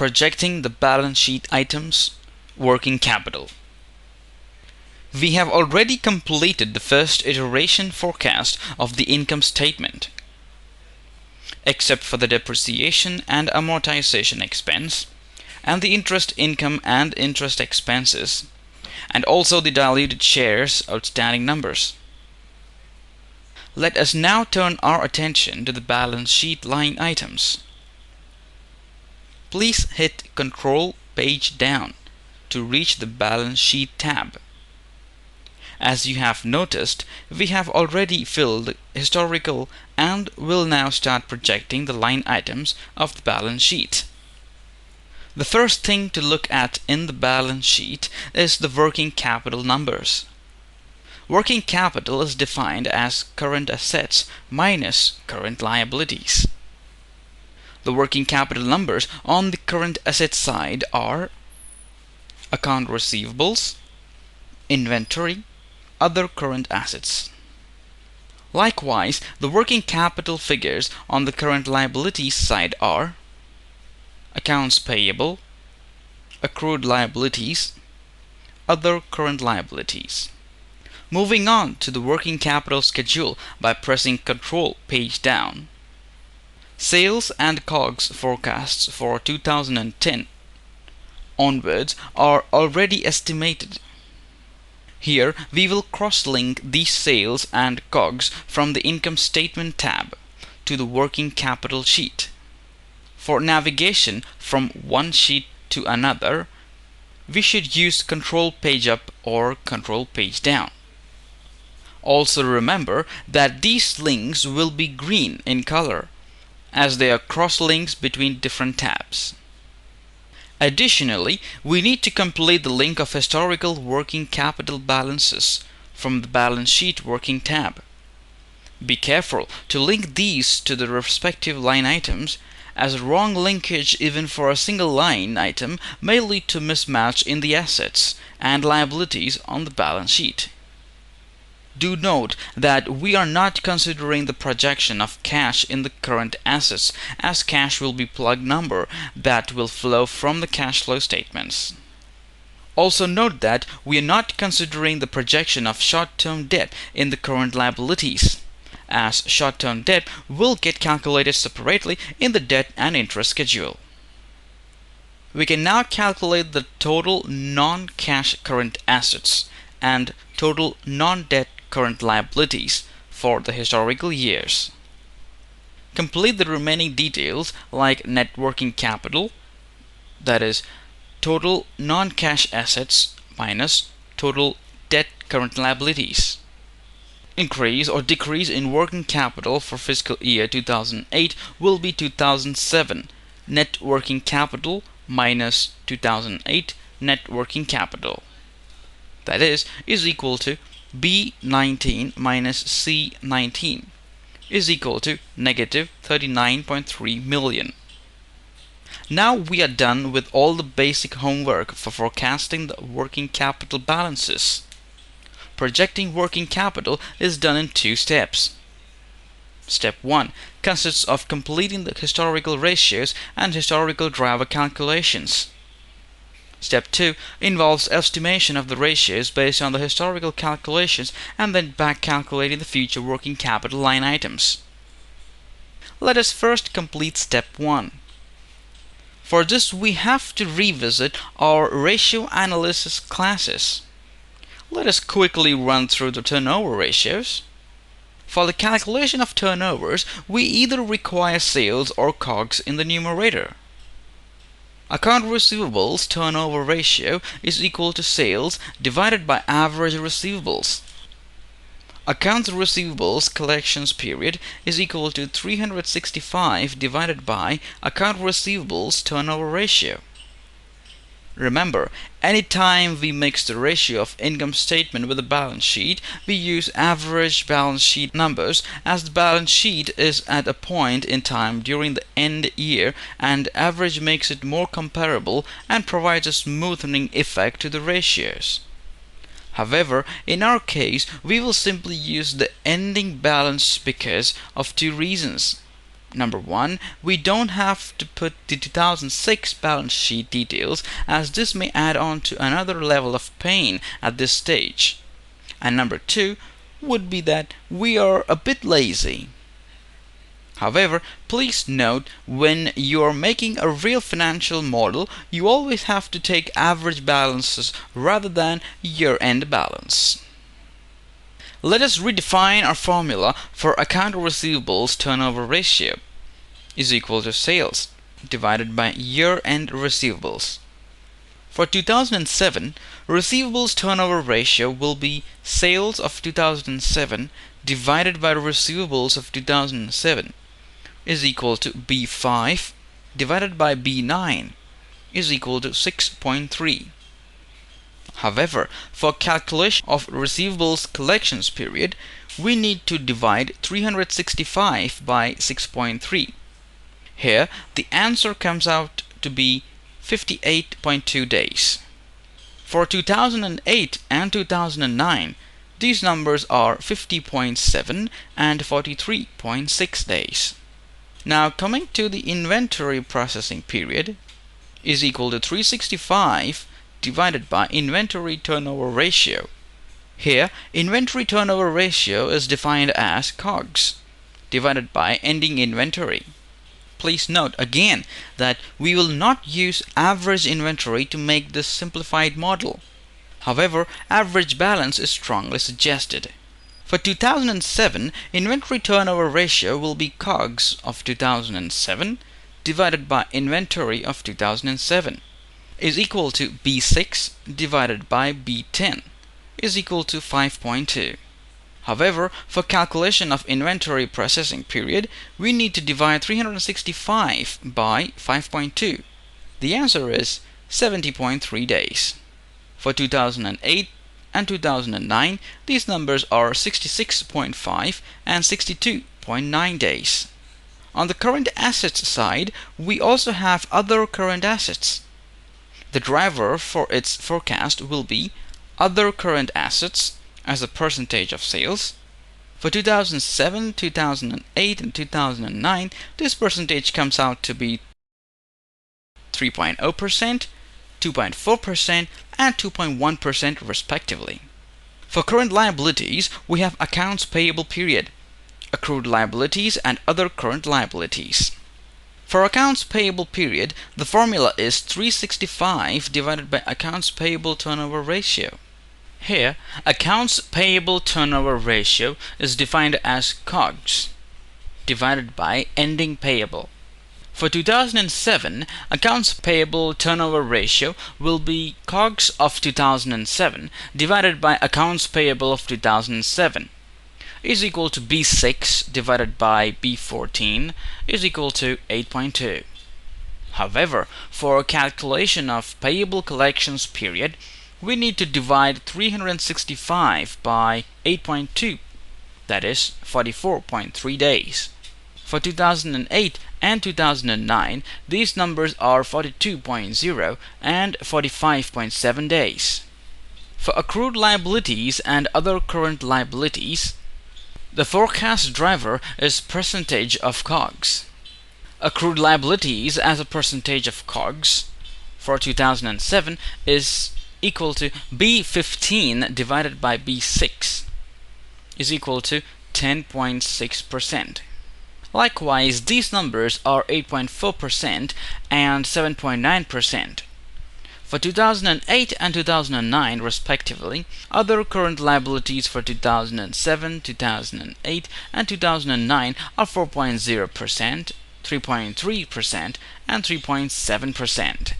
Projecting the balance sheet items, working capital. We have already completed the first iteration forecast of the income statement. Except for the depreciation and amortization expense, and the interest income and interest expenses, and also the diluted shares outstanding numbers. Let us now turn our attention to the balance sheet line items. Please hit Control Page Down to reach the Balance Sheet tab. As you have noticed, we have already filled historical and will now start projecting the line items of the balance sheet. The first thing to look at in the balance sheet is the working capital numbers. Working capital is defined as current assets minus current liabilities. The working capital numbers on the current asset side are account receivables, inventory, other current assets. Likewise, the working capital figures on the current liabilities side are accounts payable, accrued liabilities, other current liabilities. Moving on to the working capital schedule by pressing Control Page Down. Sales and COGS forecasts for 2010 onwards are already estimated. Here we will cross-link these sales and COGS from the Income Statement tab to the Working Capital sheet. For navigation from one sheet to another, we should use Control Page Up or Control Page Down. Also remember that these links will be green in color, as they are cross-links between different tabs. Additionally, we need to complete the link of historical working capital balances from the Balance Sheet Working tab. Be careful to link these to the respective line items, as wrong linkage even for a single line item may lead to mismatch in the assets and liabilities on the balance sheet. Do note that we are not considering the projection of cash in the current assets, as cash will be plug number that will flow from the cash flow statements. Also note that we are not considering the projection of short-term debt in the current liabilities, as short-term debt will get calculated separately in the debt and interest schedule. We can now calculate the total non-cash current assets and total non-debt current liabilities for the historical years. Complete the remaining details like net working capital, that is, total non-cash assets minus total debt current liabilities. Increase or decrease in working capital for fiscal year 2008 will be 2007 net working capital minus 2008 net working capital. That is equal to B19 minus C19 is equal to negative 39.3 million. Now we are done with all the basic homework for forecasting the working capital balances. Projecting working capital is done in two steps. Step 1 consists of completing the historical ratios and historical driver calculations. Step 2 involves estimation of the ratios based on the historical calculations and then back calculating the future working capital line items. Let us first complete Step 1. For this we have to revisit our ratio analysis classes. Let us quickly run through the turnover ratios. For the calculation of turnovers, we either require sales or COGS in the numerator. Account receivables turnover ratio is equal to sales divided by average receivables. Accounts receivables collections period is equal to 365 divided by account receivables turnover ratio. Remember, anytime we mix the ratio of income statement with the balance sheet, we use average balance sheet numbers, as the balance sheet is at a point in time during the end year, and average makes it more comparable and provides a smoothing effect to the ratios. However, in our case, we will simply use the ending balance because of two reasons. Number one, we don't have to put the 2006 balance sheet details, as this may add on to another level of pain at this stage. And number two would be that we are a bit lazy. However, please note, when you are making a real financial model, you always have to take average balances rather than year-end balance. Let us redefine our formula for account receivables turnover ratio is equal to sales divided by year-end receivables. For 2007, receivables turnover ratio will be sales of 2007 divided by receivables of 2007 is equal to B5 divided by B9 is equal to 6.3. However, for calculation of receivables collections period, we need to divide 365 by 6.3. Here, the answer comes out to be 58.2 days. For 2008 and 2009, these numbers are 50.7 and 43.6 days. Now, coming to the inventory processing period is equal to 365 divided by inventory turnover ratio. Here, inventory turnover ratio is defined as COGS divided by ending inventory. Please note again that we will not use average inventory to make this simplified model. However, average balance is strongly suggested. For 2007, inventory turnover ratio will be COGS of 2007 divided by inventory of 2007 is equal to B6 divided by B10 is equal to 5.2. However, for calculation of inventory processing period, we need to divide 365 by 5.2. The answer is 70.3 days. For 2008 and 2009, these numbers are 66.5 and 62.9 days. On the current assets side, we also have other current assets. The driver for its forecast will be other current assets as a percentage of sales. For 2007, 2008, and 2009, this percentage comes out to be 3.0%, 2.4%, and 2.1% respectively. For current liabilities, we have accounts payable period, accrued liabilities, and other current liabilities. For accounts payable period, the formula is 365 divided by accounts payable turnover ratio. Here, accounts payable turnover ratio is defined as COGS divided by ending payable. For 2007, accounts payable turnover ratio will be COGS of 2007 divided by accounts payable of 2007 is equal to B6 divided by B14 is equal to 8.2. However, for calculation of payable collections period, we need to divide 365 by 8.2, that is 44.3 days. For 2008 and 2009, these numbers are 42.0 and 45.7 days. For accrued liabilities and other current liabilities, the forecast driver is percentage of COGS. Accrued liabilities as a percentage of COGS for 2007 is equal to B15 divided by B6 is equal to 10.6%. Likewise, these numbers are 8.4% and 7.9%. For 2008 and 2009 respectively, other current liabilities for 2007, 2008, and 2009 are 4.0%, 3.3%, and 3.7%.